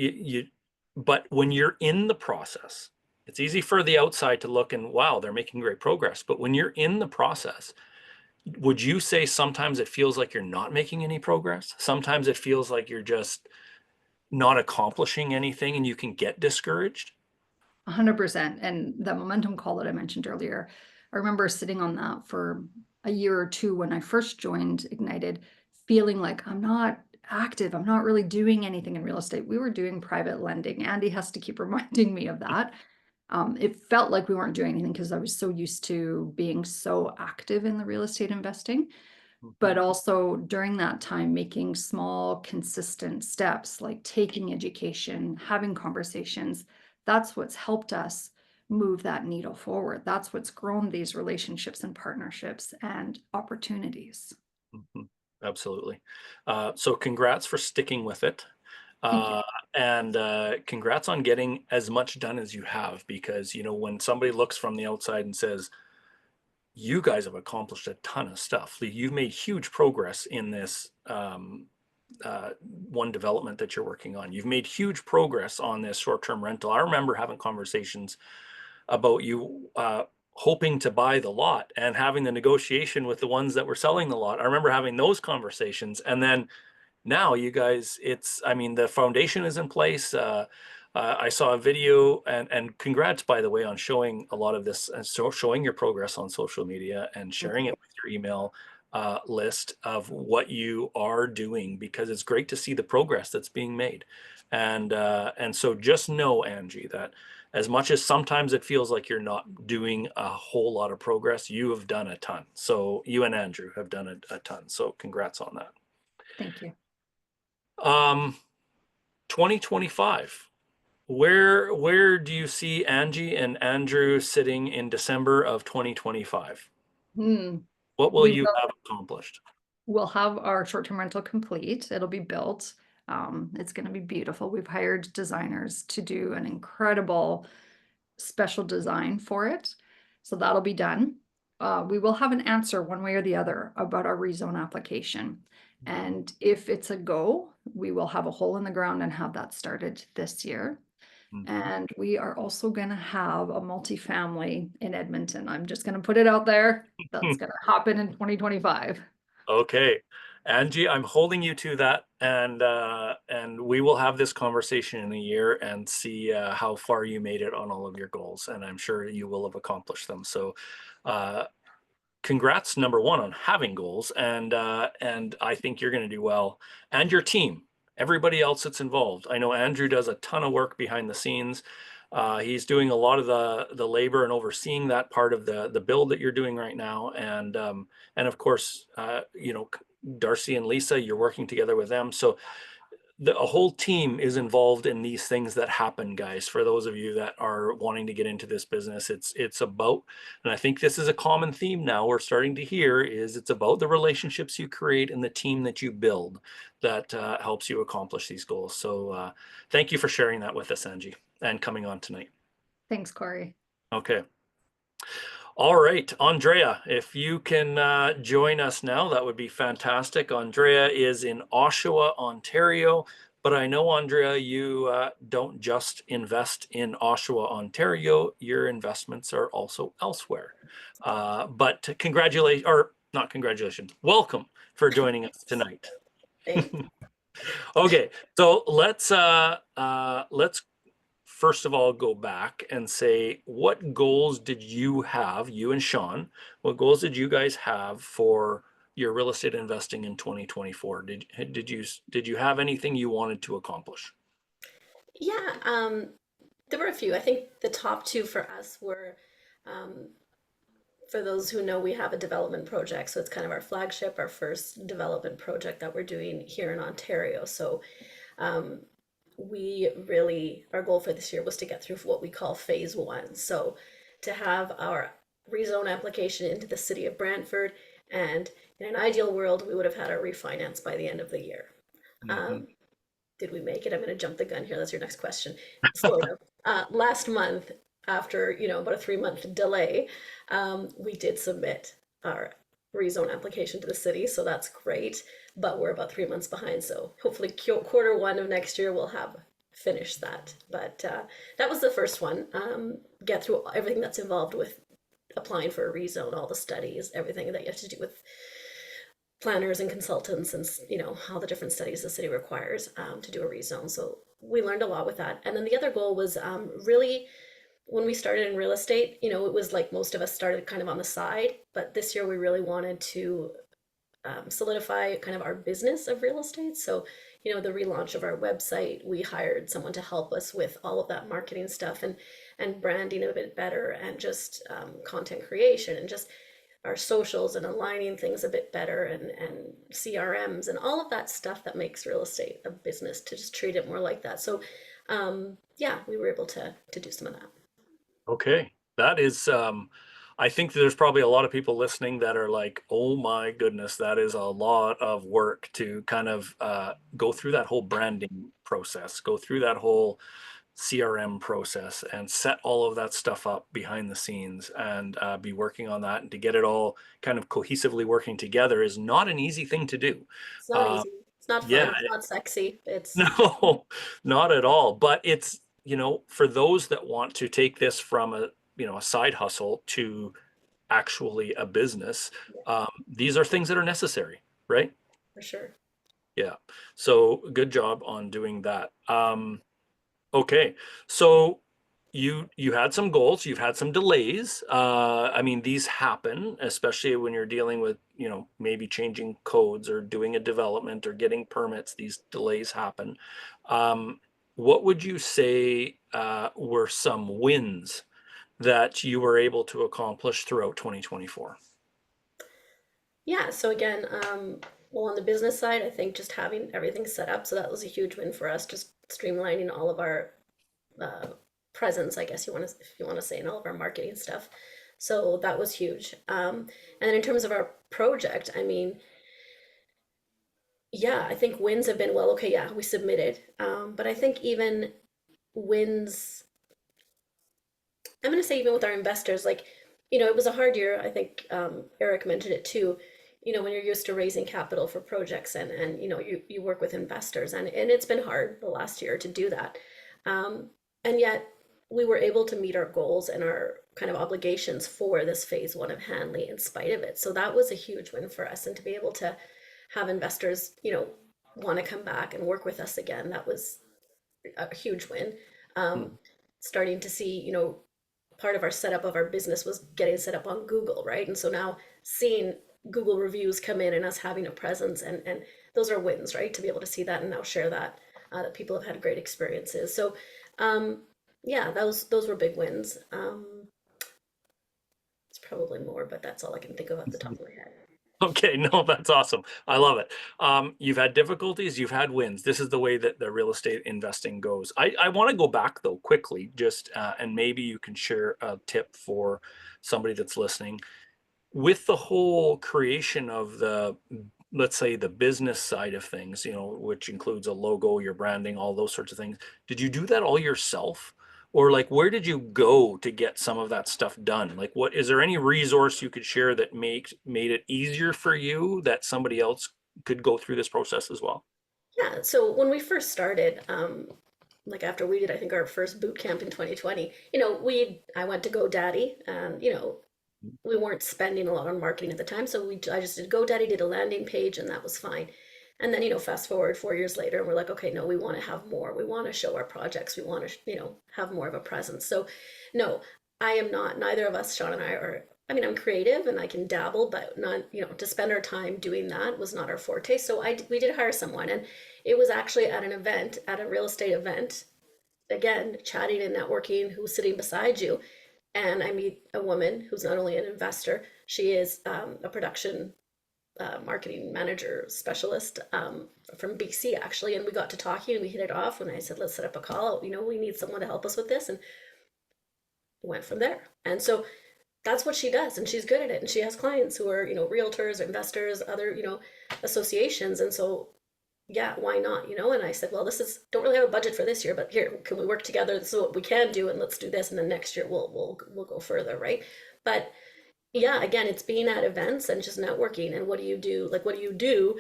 but when you're in the process, it's easy for the outside to look and wow, they're making great progress. But when you're in the process, would you say sometimes it feels like you're not making any progress? Sometimes it feels like you're just not accomplishing anything and you can get discouraged? 100%. And the momentum call that I mentioned earlier, I remember sitting on that for a year or two when I first joined Ignited, feeling like I'm not active, I'm not really doing anything in real estate. We were doing private lending. Andy has to keep reminding me of that. It felt like we weren't doing anything because I was so used to being so active in the real estate investing. But also during that time, making small, consistent steps, like taking education, having conversations, that's what's helped us move that needle forward. That's what's grown these relationships and partnerships and opportunities. Absolutely. So congrats for sticking with it. Thank you. And congrats on getting as much done as you have, because, you know, when somebody looks from the outside and says, you guys have accomplished a ton of stuff. You've made huge progress in this one development that you're working on. You've made huge progress on this short-term rental. I remember having conversations about you hoping to buy the lot and having the negotiation with the ones that were selling the lot. I remember having those conversations, and then now you guys, I mean, the foundation is in place. I saw a video, and congrats, by the way, on showing a lot of this and showing your progress on social media and sharing it with your email list of what you are doing, because it's great to see the progress that's being made. And so just know, Angie, that as much as sometimes it feels like you're not doing a whole lot of progress, you have done a ton. So you and Andrew have done a ton. So congrats on that. Thank you. 2025. Where do you see Angie and Andrew sitting in December of 2025? What will you have accomplished? We'll have our short-term rental complete. It'll be built. It's going to be beautiful. We've hired designers to do an incredible special design for it. So that'll be done. We will have an answer one way or the other about our rezone application. And if it's a go, we will have a hole in the ground and have that started this year. Mhm. And we are also going to have a multifamily in Edmonton. I'm just going to put it out there. That's going to happen in 2025. Okay, Angie, I'm holding you to that, and we will have this conversation in a year and see how far you made it on all of your goals, and I'm sure you will have accomplished them. So, uh, congrats, number one, on having goals, and I think you're going to do well, and your team, everybody else that's involved. I know Andrew does a ton of work behind the scenes. He's doing a lot of the labor and overseeing that part of the build that you're doing right now, and of course, Darcy and Lisa, you're working together with them. So a whole team is involved in these things that happen, guys. For those of you that are wanting to get into this business, it's about, and I think this is a common theme now we're starting to hear, is it's about the relationships you create and the team that you build that helps you accomplish these goals. So thank you for sharing that with us, Angie, and coming on tonight. Thanks, Corey. Okay. All right, Andrea, if you can join us now, that would be fantastic. Andrea is in Oshawa, Ontario, but I know, Andrea, you don't just invest in Oshawa, Ontario. Your investments are also elsewhere. But congratulations, or not congratulations, welcome for joining us tonight. Thanks. Okay, so let's first of all go back and say, what goals did you have, you and Sean, what goals did you guys have for your real estate investing in 2024? Did you have anything you wanted to accomplish? Yeah, there were a few. I think the top two for us were, um, for those who know, we have a development project. So it's kind of our flagship, our first development project that we're doing here in Ontario. So um, we really, our goal for this year was to get through what we call phase one. So to have our rezone application into the city of Brantford, and in an ideal world, we would have had our refinance by the end of the year. Mhm. Um, did we make it? I'm going to jump the gun here. That's your next question. Sort of. Last month, after about a 3 month delay, we did submit our rezone application to the city, so that's great. But we're about 3 months behind, so hopefully quarter one of next year we'll have finished that. But that was the first one. Get through everything that's involved with applying for a rezone, all the studies, everything that you have to do with planners and consultants, and all the different studies the city requires to do a rezone. So we learned a lot with that. And then the other goal was really, when we started in real estate, it was like most of us started kind of on the side, but this year we really wanted to solidify kind of our business of real estate. So the relaunch of our website, we hired someone to help us with all of that marketing stuff, and branding a bit better, and just content creation, and just our socials, and aligning things a bit better, and CRMs, and all of that stuff that makes real estate a business, to just treat it more like that. So yeah, we were able to do some of that. Okay, that is, I think there's probably a lot of people listening that are like, oh my goodness, that is a lot of work to kind of go through that whole branding process, go through that whole CRM process, and set all of that stuff up behind the scenes, and be working on that, and to get it all kind of cohesively working together is not an easy thing to do. It's not easy. It's not fun. Yeah, It's not sexy. It's no, not at all. But it's, for those that want to take this from a side hustle to actually a business, these are things that are necessary, right? for sure. Yeah. So good job on doing that. Okay. So you had some goals, you've had some delays. I mean, these happen, especially when you're dealing with, maybe changing codes or doing a development or getting permits. These delays happen. What would you say were some wins that you were able to accomplish throughout 2024? Yeah, so again, well, on the business side, I think just having everything set up, so that was a huge win for us, just streamlining all of our uh, presence, I guess if you want to say, in all of our marketing stuff. So that was huge. And then in terms of our project, I mean, yeah, I think wins have been, well, okay, yeah, we submitted, but I think even wins, I'm going to say, even with our investors, like, it was a hard year. I think Eric mentioned it too. When you're used to raising capital for projects, and you work with investors, and it's been hard the last year to do that. and yet we were able to meet our goals and our kind of obligations for this phase one of Hanley in spite of it. So that was a huge win for us. And to be able to have investors, want to come back and work with us again, that was a huge win. Starting to see, part of our setup of our business was getting set up on Google, right? And so now seeing Google reviews come in and us having a presence, and those are wins, right? To be able to see that and now share that, that people have had great experiences. So yeah, those were big wins. It's probably more, but that's all I can think of off the top of my head. Okay, no, that's awesome. I love it. You've had difficulties, you've had wins. This is the way that the real estate investing goes. I want to go back though quickly, just and maybe you can share a tip for somebody that's listening. With the whole creation of the, let's say, the business side of things, which includes a logo, your branding, all those sorts of things. Did you do that all yourself? Or like, where did you go to get some of that stuff done? Like, what is there any resource you could share that made it easier for you that somebody else could go through this process as well? Yeah, so when we first started, like after we did, I think our first boot camp in 2020, I went to GoDaddy, and we weren't spending a lot on marketing at the time, so I just did GoDaddy, did a landing page, and that was fine. And then, fast forward 4 years later, and we're like, okay, no, we want to have more. We want to show our projects. We want to, have more of a presence. So, no, I am not. Neither of us, Sean and I, are. I mean, I'm creative and I can dabble, but not, to spend our time doing that was not our forte. So we did hire someone, and it was actually at an event, at a real estate event. Again, chatting and networking. Who's sitting beside you? And I meet a woman who's not only an investor, she is a production marketing manager specialist from BC actually, and we got to talking and we hit it off. And I said, let's set up a call. We need someone to help us with this, and went from there. And so that's what she does, and she's good at it. And she has clients who are realtors, investors, other associations, and so yeah, why not? And I said, well, don't really have a budget for this year, but here, can we work together? This is what we can do, and let's do this, and then next year we'll go further, right? But yeah, again, it's being at events and just networking. And what do you do? Like, what do you do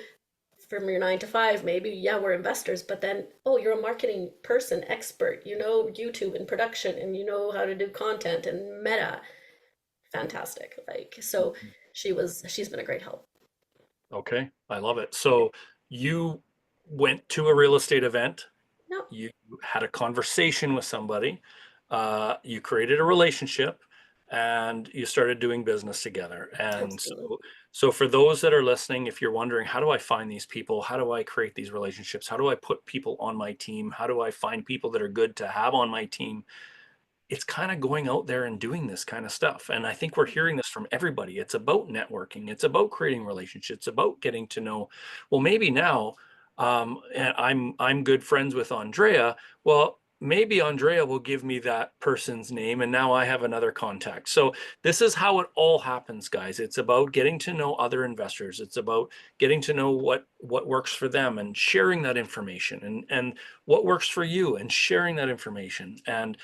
from your 9 to 5? Maybe, yeah, we're investors, but then, oh, you're a marketing person, expert, YouTube and production, and you know how to do content and meta. Fantastic. Like, so she's been a great help. Okay, I love it. So you went to a real estate event. No. You had a conversation with somebody. You created a relationship, and you started doing business together. And so for those that are listening, if you're wondering, how do I find these people? How do I create these relationships? How do I put people on my team? How do I find people that are good to have on my team? It's kind of going out there and doing this kind of stuff. And I think we're hearing this from everybody. It's about networking. It's about creating relationships. It's about getting to know, well, maybe now and I'm good friends with Andrea. Well, maybe Andrea will give me that person's name, and now I have another contact. So this is how it all happens, guys. It's about getting to know other investors. It's about getting to know what works for them and sharing that information, and what works for you and sharing that information. And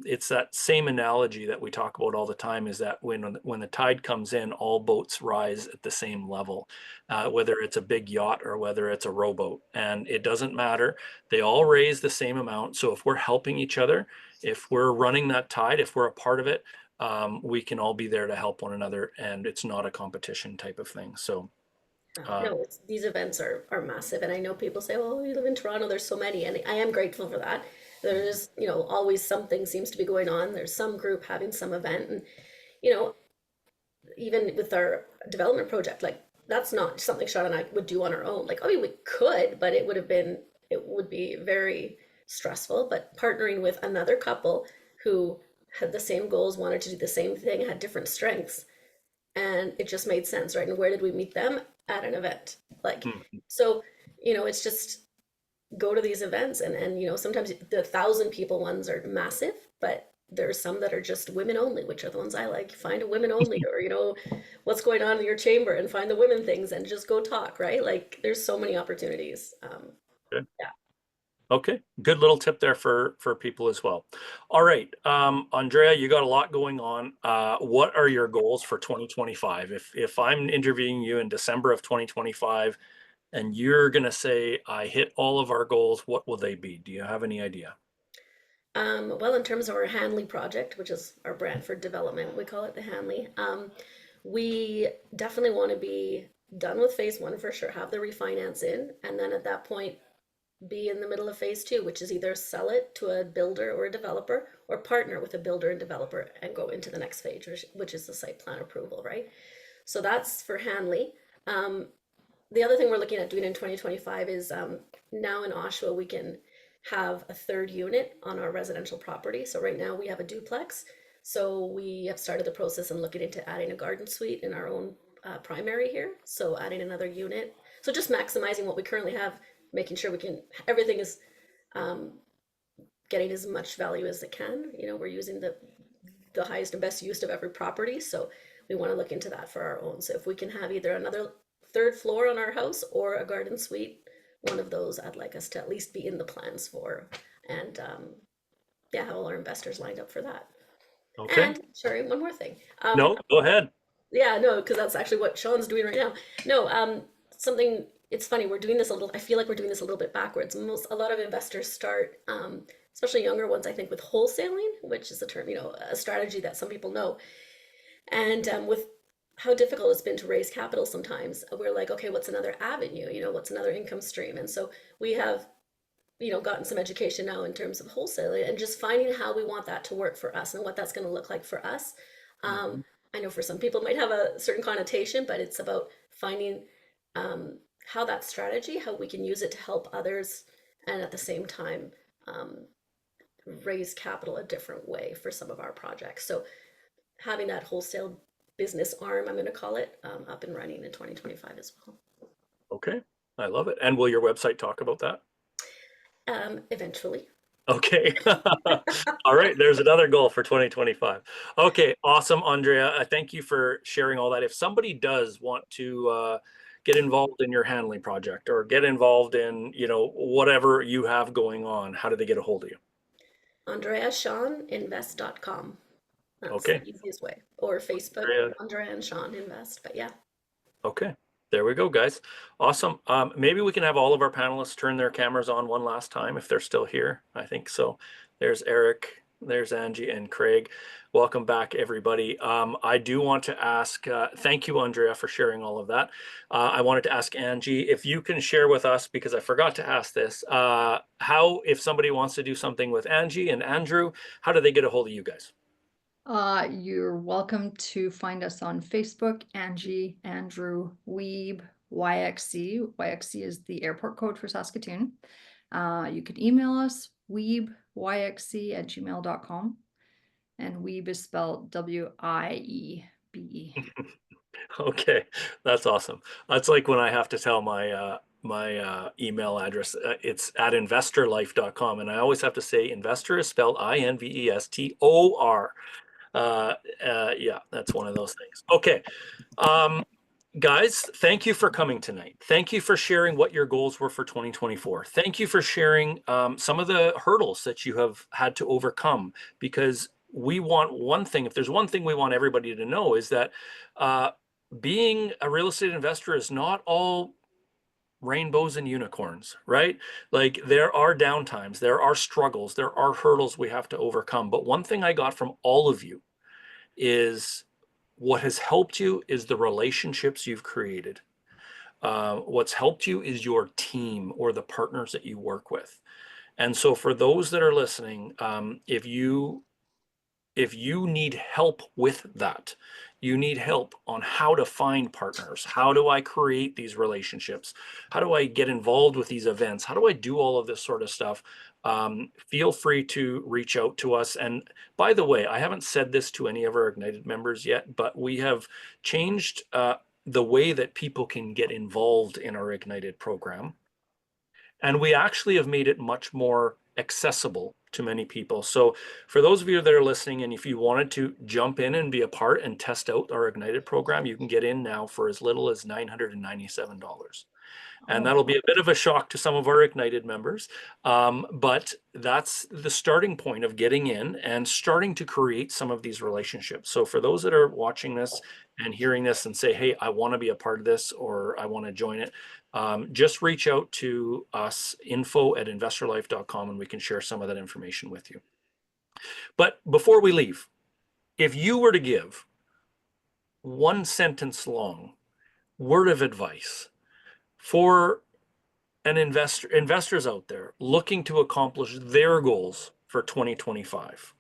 it's that same analogy that we talk about all the time, is that when the tide comes in, all boats rise at the same level, whether it's a big yacht or whether it's a rowboat, and it doesn't matter. They all raise the same amount. So if we're helping each other, if we're running that tide, if we're a part of it, we can all be there to help one another, and it's not a competition type of thing. So no, these events are massive, and I know people say, "Oh, you live in Toronto, there's so many," and I am grateful for that. There's, always something seems to be going on. There's some group having some event, and you know, even with our development project, like that's not something Sean and I would do on our own. Like, I mean, we could, but it would be very stressful. But partnering with another couple who had the same goals, wanted to do the same thing, had different strengths, and it just made sense, right? And where did we meet them? At an event. Like, so, it's just go to these events, and sometimes the 1,000 people ones are massive, but there's some that are just women only, which are the ones I like. Find a women only, or what's going on in your chamber, and find the women things and just go talk, right? Like, there's so many opportunities. Good. Yeah. Okay, good little tip there for people as well. All right, Andrea, you got a lot going on. What are your goals for 2025? If I'm interviewing you in December of 2025, and you're gonna say I hit all of our goals, what will they be? Do you have any idea? Well, in terms of our Hanley project, which is our Brantford development, we call it the Hanley. We definitely want to be done with phase one for sure, have the refinance in, and then at that point be in the middle of phase two, which is either sell it to a builder or a developer, or partner with a builder and developer and go into the next phase, which is the site plan approval, right? So that's for Hanley. The other thing we're looking at doing in 2025 is now in Oshawa, we can have a third unit on our residential property. So right now we have a duplex. So we have started the process and looking into adding a garden suite in our own primary here. So adding another unit. So just maximizing what we currently have, making sure everything is getting as much value as it can. You know, we're using the highest and best use of every property. So we want to look into that for our own. So if we can have either another third floor on our house or a garden suite, one of those I'd like us to at least be in the plans for, and yeah, have all our investors lined up for that. Okay. And sorry, one more thing. No, go ahead. Yeah, no, because that's actually what Sean's doing right now. No, something. It's funny. We're doing this a little. I feel like we're doing this a little bit backwards. A lot of investors start, especially younger ones, I think, with wholesaling, which is a term, a strategy that some people know. And with how difficult it's been to raise capital sometimes, we're like, okay, what's another avenue? What's another income stream? And so we have, gotten some education now in terms of wholesaling and just finding how we want that to work for us and what that's going to look like for us. I know for some people it might have a certain connotation, but it's about finding how that strategy, how we can use it to help others, and at the same time raise capital a different way for some of our projects. So having that wholesale business arm, I'm going to call it, up and running in 2025 as well. Okay, I love it. And will your website talk about that? Eventually. Okay. All right. There's another goal for 2025. Okay. Awesome, Andrea. Thank you for sharing all that. If somebody does want to get involved in your Hanley project or get involved in, whatever you have going on, how do they get a hold of you? AndreaSeanInvest.com. That's Okay. the easiest way. Or Facebook, Andrea and Sean Invest. But yeah. Okay. There we go, guys. Awesome. Maybe we can have all of our panelists turn their cameras on one last time if they're still here. I think so. There's Eric, there's Angie and Craig. Welcome back, everybody. I do want to ask, thank you, Andrea, for sharing all of that. I wanted to ask Angie, if you can share with us, because I forgot to ask this, if somebody wants to do something with Angie and Andrew, how do they get a hold of you guys? You're welcome to find us on Facebook, Angie, Andrew, Weeb, YXC. YXC is the airport code for Saskatoon. You can email us, weebyxc@gmail.com. And Weeb is spelled W-I-E-B. Okay, that's awesome. That's like when I have to tell my email address, it's at investorlife.com, and I always have to say investor is spelled INVESTOR. Yeah, that's one of those things. Okay. Guys, thank you for coming tonight. Thank you for sharing what your goals were for 2024. Thank you for sharing some of the hurdles that you have had to overcome, because we want one thing. If there's one thing we want everybody to know, is that being a real estate investor is not all rainbows and unicorns, right? Like, there are downtimes, there are struggles, there are hurdles we have to overcome. But one thing I got from all of you is what has helped you is the relationships you've created. What's helped you is your team or the partners that you work with. And so for those that are listening, if you need help with that, you need help on how to find partners. How do I create these relationships? How do I get involved with these events? How do I do all of this sort of stuff? Feel free to reach out to us. And by the way, I haven't said this to any of our Ignited members yet, but we have changed the way that people can get involved in our Ignited program. And we actually have made it much more accessible to many people. So for those of you that are listening, and if you wanted to jump in and be a part and test out our Ignited program, you can get in now for as little as $997. And that'll be a bit of a shock to some of our Ignited members. But that's the starting point of getting in and starting to create some of these relationships. So for those that are watching this and hearing this and say, hey, I want to be a part of this, or I want to join it, just reach out to us, info@investorlife.com, and we can share some of that information with you. But before we leave, if you were to give one sentence long word of advice for investors out there looking to accomplish their goals for 2025.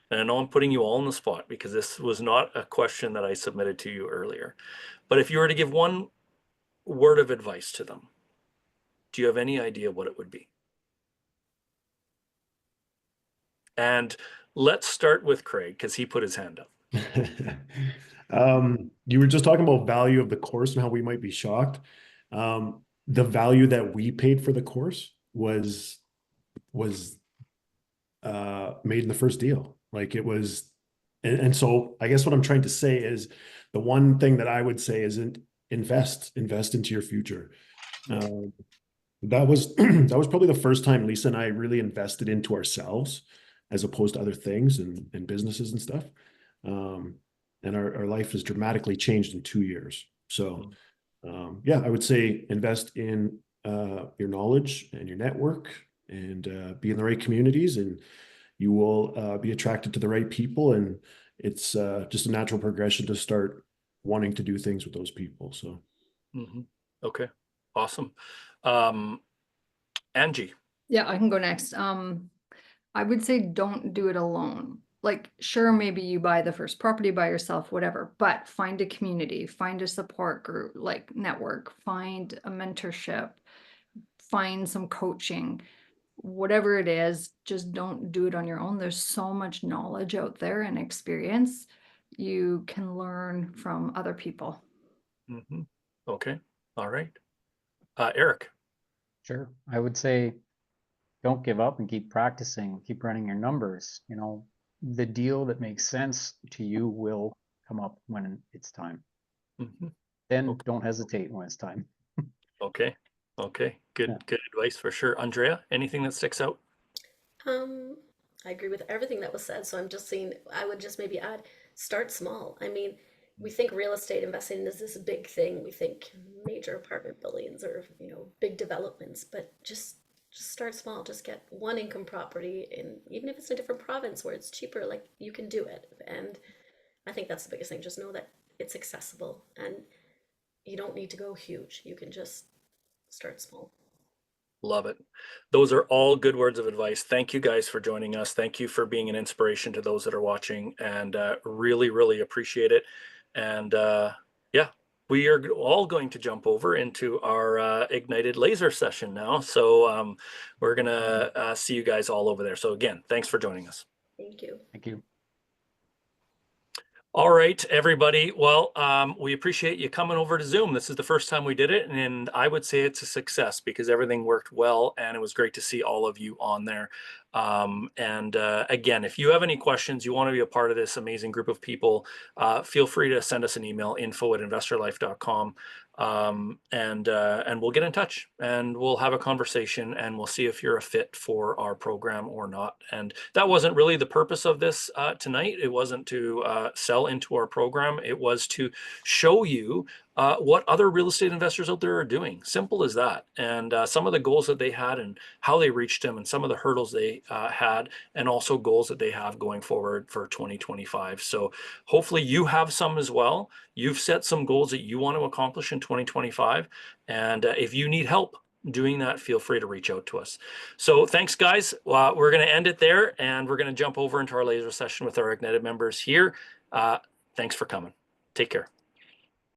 And I know I'm putting you all on the spot because this was not a question that I submitted to you earlier. But if you were to give one word of advice to them, do you have any idea what it would be? And let's start with Craig because he put his hand up. You were just talking about value of the course and how we might be shocked. The value that we paid for the course was made in the first deal. Like it was, and so I guess what I'm trying to say is the one thing that I would say is invest into your future. That was that was probably the first time Lisa and I really invested into ourselves as opposed to other things and businesses and stuff. And our life has dramatically changed in 2 years. So yeah, I would say invest in your knowledge and your network and be in the right communities, and you will be attracted to the right people. And it's just a natural progression to start wanting to do things with those people. So. Okay, awesome. Angie. Yeah, I can go next. I would say don't do it alone. Like, sure, maybe you buy the first property by yourself, whatever, but find a community, find a support group, like network, find a mentorship, find some coaching, whatever it is, just don't do it on your own. There's so much knowledge out there and experience. You can learn from other people. Okay, all right. Eric. Sure. I would say don't give up and keep practicing, keep running your numbers. You know, the deal that makes sense to you will come up when it's time. Then don't hesitate when it's time. Okay. Good advice for sure. Andrea, anything that sticks out? I agree with everything that was said. So I'm just saying, I would just maybe add, start small. I mean, we think real estate investing is this big thing. We think major apartment buildings or, big developments, but just start small. Just get one income property, and even if it's in a different province where it's cheaper, like, you can do it. And I think that's the biggest thing. Just know that it's accessible and you don't need to go huge. You can just start small. Love it. Those are all good words of advice. Thank you guys for joining us. Thank you for being an inspiration to those that are watching, and really, really appreciate it. And yeah, we are all going to jump over into our Ignited Laser session now. So we're going to see you guys all over there. So again, thanks for joining us. Thank you. Thank you. All right, everybody. Well, we appreciate you coming over to Zoom. This is the first time we did it, and I would say it's a success because everything worked well, and it was great to see all of you on there. Again, if you have any questions, you want to be a part of this amazing group of people, feel free to send us an email, info@investorlife.com. And we'll get in touch and we'll have a conversation and we'll see if you're a fit for our program or not. And that wasn't really the purpose of this tonight. It wasn't to sell into our program. It was to show you what other real estate investors out there are doing. Simple as that. And some of the goals that they had and how they reached them and some of the hurdles they had, and also goals that they have going forward for 2025. So hopefully you have some as well. You've set some goals that you want to accomplish in 2025. And if you need help doing that, feel free to reach out to us. So thanks, guys. We're going to end it there, and we're going to jump over into our laser session with our Ignited members here. Thanks for coming. Take care.